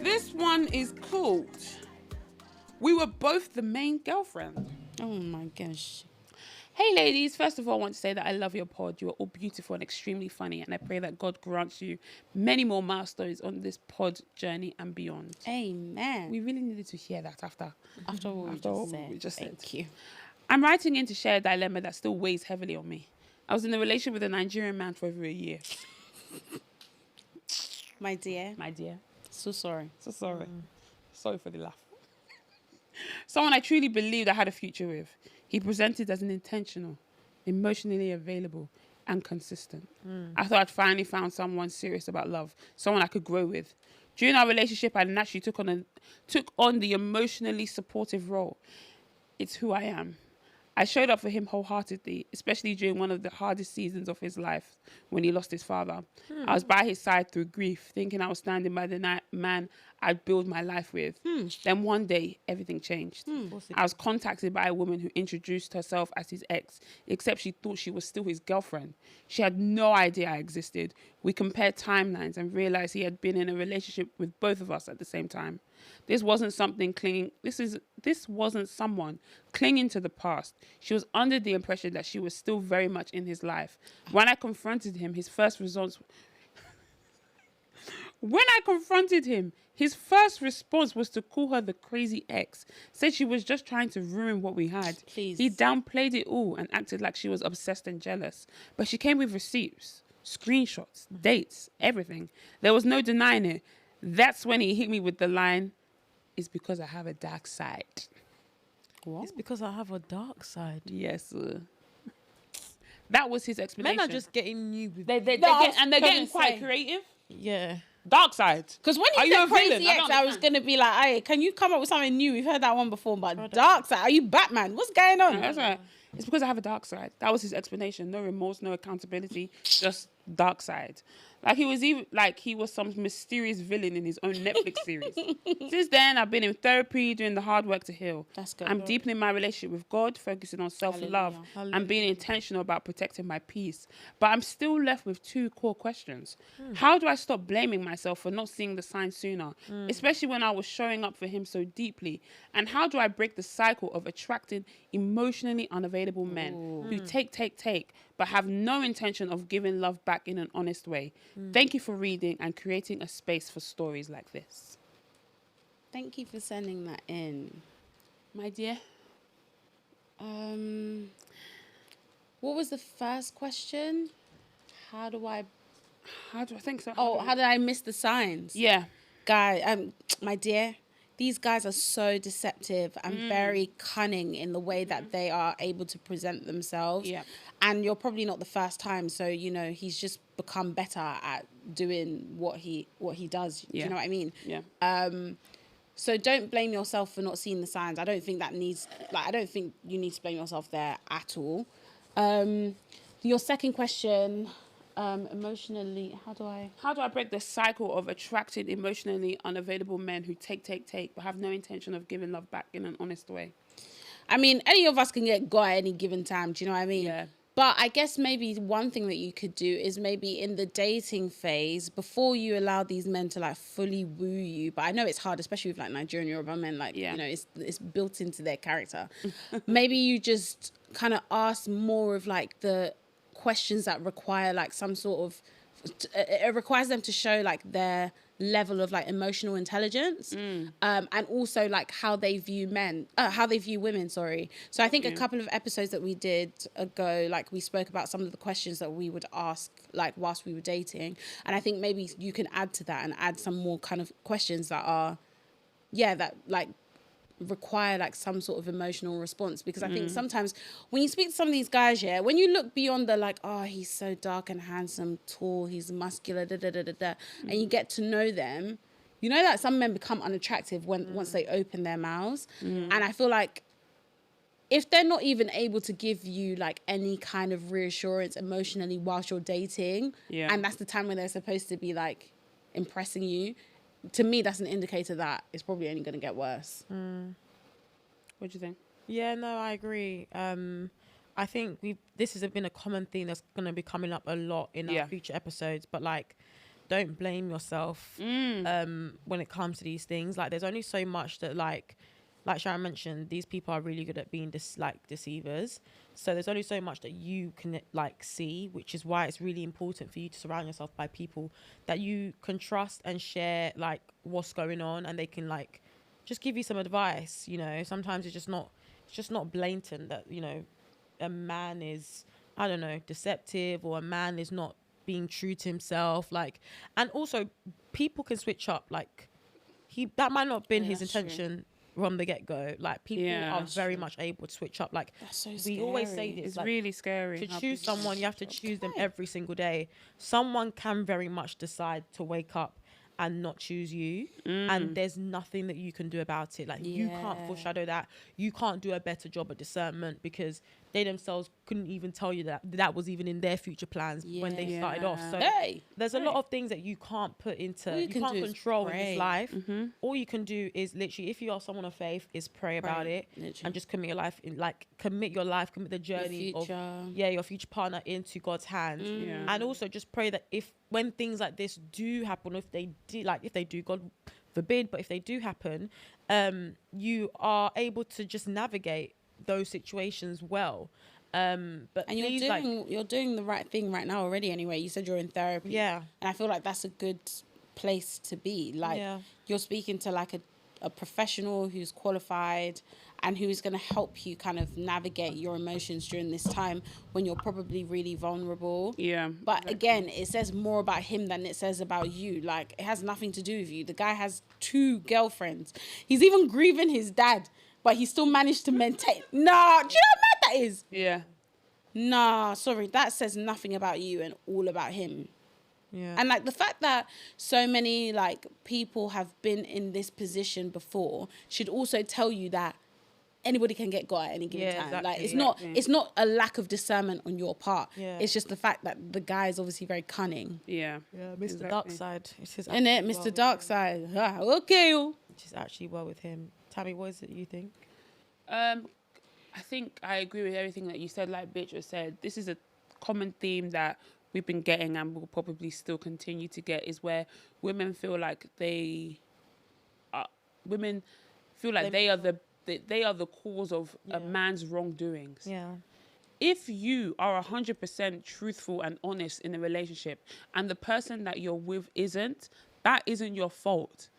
This one is called We Were Both the Main Girlfriend. Oh my gosh. Hey ladies, first of all, I want to say that I love your pod. You are all beautiful and extremely funny, and I pray that God grants you many more milestones on this pod journey and beyond. Amen. We really needed to hear that after what we just said. Thank you. I'm writing in to share a dilemma that still weighs heavily on me. I was in a relationship with a Nigerian man for over a year. My dear. So sorry. So sorry. Sorry for the laugh. Someone I truly believed I had a future with. He presented as an intentional, emotionally available, and consistent. I thought I'd finally found someone serious about love, someone I could grow with. During our relationship, I naturally took on the emotionally supportive role. It's who I am. I showed up for him wholeheartedly, especially during one of the hardest seasons of his life when he lost his father. I was by his side through grief, thinking I was standing by the man I'd build my life with. Then one day, everything changed. I was contacted by a woman who introduced herself as his ex, except she thought she was still his girlfriend. She had no idea I existed. We compared timelines and realized he had been in a relationship with both of us at the same time. This wasn't someone clinging to the past. She was under the impression that she was still very much in his life. When I confronted him, his first response was to call her the crazy ex, said she was just trying to ruin what we had. Please. He downplayed it all and acted like she was obsessed and jealous. But she came with receipts, screenshots, dates, everything. There was no denying it. That's when he hit me with the line, "It's because I have a dark side." What? It's because I have a dark side. Yes. That was his explanation. Men are just getting you with... They're getting quite creative. Yeah. Dark side. Because when Are you you said a villain? crazy ex, I was going to be like, hey, can you come up with something new? We've heard that one before, but dark side. Are you Batman? What's going on? No, that's right. It's because I have a dark side. That was his explanation. No remorse, no accountability, just dark side. Like he was some mysterious villain in his own Netflix series. Since then, I've been in therapy, doing the hard work to heal. That's good. I'm deepening my relationship with God, focusing on self-love and being intentional about protecting my peace. But I'm still left with two core questions. How do I stop blaming myself for not seeing the signs sooner, especially when I was showing up for him so deeply? And how do I break the cycle of attracting emotionally unavailable men who take, but have no intention of giving love back in an honest way? Thank you for reading and creating a space for stories like this. Thank you for sending that in. My dear. What was the first question? How do I think so? how did I miss the signs? Yeah. Guy, my dear, these guys are so deceptive and very cunning in the way that they are able to present themselves. Yeah. And you're probably not the first time, so he's just become better at doing what he does. Yeah. Do you know what I mean? Yeah. So don't blame yourself for not seeing the signs. I don't think you need to blame yourself there at all. Your second question, emotionally, how do I break the cycle of attracting emotionally unavailable men who take, but have no intention of giving love back in an honest way? I mean, any of us can get got at any given time. Do you know what I mean? Yeah. But I guess maybe one thing that you could do is maybe in the dating phase, before you allow these men to like fully woo you, but I know it's hard, especially with like Nigerian Yoruba men, it's built into their character. Maybe you just kind of ask more of like the questions that require like some sort of, it requires them to show like their level of like emotional intelligence, and also like how they view women. Sorry. So I think a couple of episodes that we did ago, like we spoke about some of the questions that we would ask like whilst we were dating, and I think maybe you can add to that and add some more kind of questions that are, that like require like some sort of emotional response, because I think sometimes when you speak to some of these guys, when you look beyond the like, oh, he's so dark and handsome, tall, he's muscular, and you get to know them, you know that some men become unattractive once they open their mouths. And I feel like if they're not even able to give you like any kind of reassurance emotionally whilst you're dating, and that's the time when they're supposed to be like impressing you, to me, that's an indicator that it's probably only going to get worse. What do you think? Yeah, no, I agree. I think this has been a common theme that's going to be coming up a lot in our future episodes. But like, don't blame yourself when it comes to these things. Like, there's only so much that like Sharon mentioned, these people are really good at being deceivers. So there's only so much that you can like see, which is why it's really important for you to surround yourself by people that you can trust and share like what's going on, and they can like just give you some advice. You know, sometimes it's just not blatant that, you know, a man is, I don't know, deceptive, or a man is not being true to himself. Like, and also people can switch up. Like, that might not have been his intention from the get-go. Like, people are very much able to switch up. Like, that's so we scary. always say this, It's like, really scary. to choose someone, you have to choose them every single day. Someone can very much decide to wake up and not choose you, and there's nothing that you can do about it. Like, you can't foreshadow that. You can't do a better job at discernment, because they themselves couldn't even tell you that was even in their future plans when they started off. So there's a lot of things that you can't put into, you can't control in this life. All you can do is literally, if you are someone of faith, is pray about it, and just commit your life in, like, commit the journey of your future partner into God's hands. And also just pray that when things like this do happen, if they do, God forbid, but if they do happen, you are able to just navigate those situations well. And you're doing the right thing right now already anyway. You said you're in therapy. And I feel like that's a good place to be. Like, you're speaking to like a professional who's qualified and who's going to help you kind of navigate your emotions during this time when you're probably really vulnerable. But again, it says more about him than it says about you. Like, it has nothing to do with you. The guy has 2 girlfriends. He's even grieving his dad, but he still managed to maintain. Nah, do you know how mad that is? Nah, sorry, that says nothing about you and all about him. And like, the fact that so many like people have been in this position before should also tell you that anybody can get got at any given time. Exactly. Like, it's not a lack of discernment on your part. It's just the fact that the guy is obviously very cunning. Mr. Darkside. Isn't it? Mr. Darkside. Okay. Which is actually well with him. Tammy, what is it you think? I think I agree with everything that you said. Like Beatrice said, this is a common theme that we've been getting and will probably still continue to get, is where women feel like they are the cause of a man's wrongdoings. If you are 100% truthful and honest in a relationship, and the person that you're with isn't, that isn't your fault.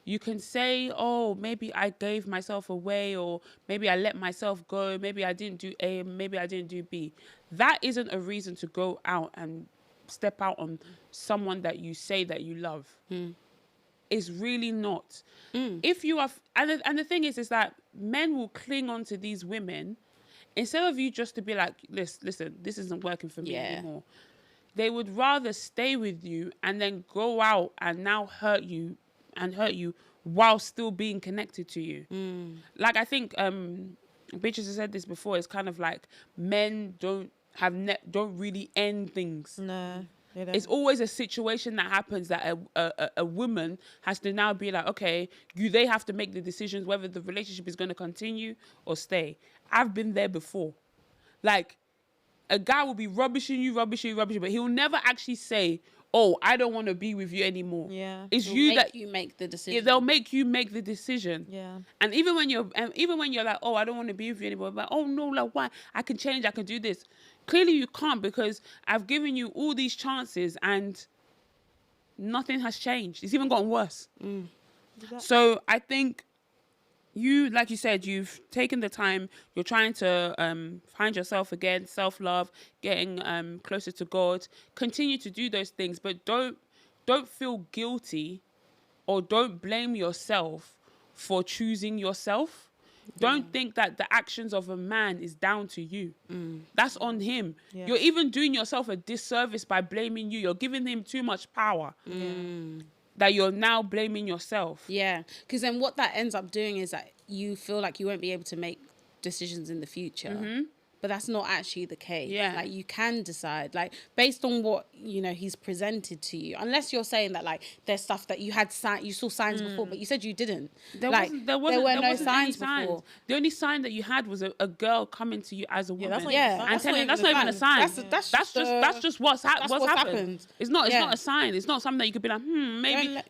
You can say, oh, maybe I gave myself away, or maybe I let myself go, maybe I didn't do A, maybe I didn't do B. That isn't a reason to go out and step out on someone that you say that you love. It's really not. If you are, and the thing is that men will cling on to these women instead of you just to be like, listen, this isn't working for me anymore. They would rather stay with you and then go out and now hurt you while still being connected to you. Like, I think Beatrice has said this before, it's kind of like men don't really end things. No, they don't. It's always a situation that happens that a woman has to now be like, okay, they have to make the decisions whether the relationship is going to continue or stay. I've been there before. Like, a guy will be rubbishing you, but he'll never actually say, oh, I don't want to be with you anymore. It's you make the decision. They'll make you make the decision. And even when you're like, oh, I don't want to be with you anymore, but oh no, like, why? I can change, I can do this. Clearly you can't, because I've given you all these chances and nothing has changed. It's even gotten worse. So I think you, like you said, you've taken the time, you're trying to find yourself again, self-love, getting closer to God. Continue to do those things, but don't feel guilty or don't blame yourself for choosing yourself. Don't think that the actions of a man is down to you. That's on him. You're even doing yourself a disservice by blaming you. You're giving him too much power. That you're now blaming yourself. Because then what that ends up doing is that you feel like you won't be able to make decisions in the future but that's not actually the case. Yeah. Like, you can decide, like, based on what, you know, he's presented to you, unless you're saying that, like, there's stuff that you saw signs before, but you said you didn't. There like, were no signs before. The only sign that you had was a girl coming to you as a woman. That's not that's not even a sign. That's just what's happened. It's not a sign. It's not something that you could be like, maybe.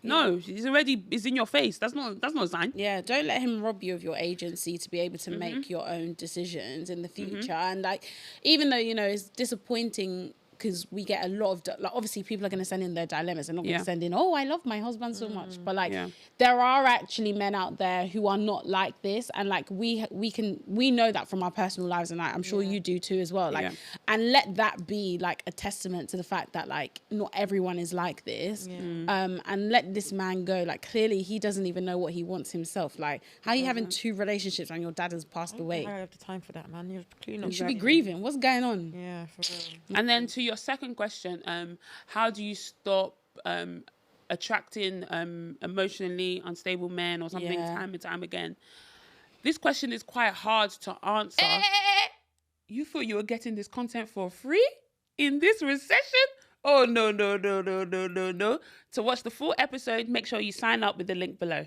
It's in your face. That's not a sign. Yeah, don't let him rob you of your agency to be able to make your own decisions in the future. And like, even though, you know, it's disappointing, because we get a lot of, like, obviously people are going to send in their dilemmas. They're not going to send in, oh, I love my husband so much. But like, there are actually men out there who are not like this. And like, we know that from our personal lives. And I'm sure you do too as well. Like, and let that be like a testament to the fact that like, not everyone is like this. And let this man go. Like, clearly he doesn't even know what he wants himself. Like, how are you having 2 relationships and your dad has passed away? I have the time for that, man. You're clearly not. You should be grieving. What's going on? Yeah, for real. And then to your second question, how do you stop attracting emotionally unstable men or something time and time again? This question is quite hard to answer. You thought you were getting this content for free in this recession? Oh, no. To watch the full episode, make sure you sign up with the link below.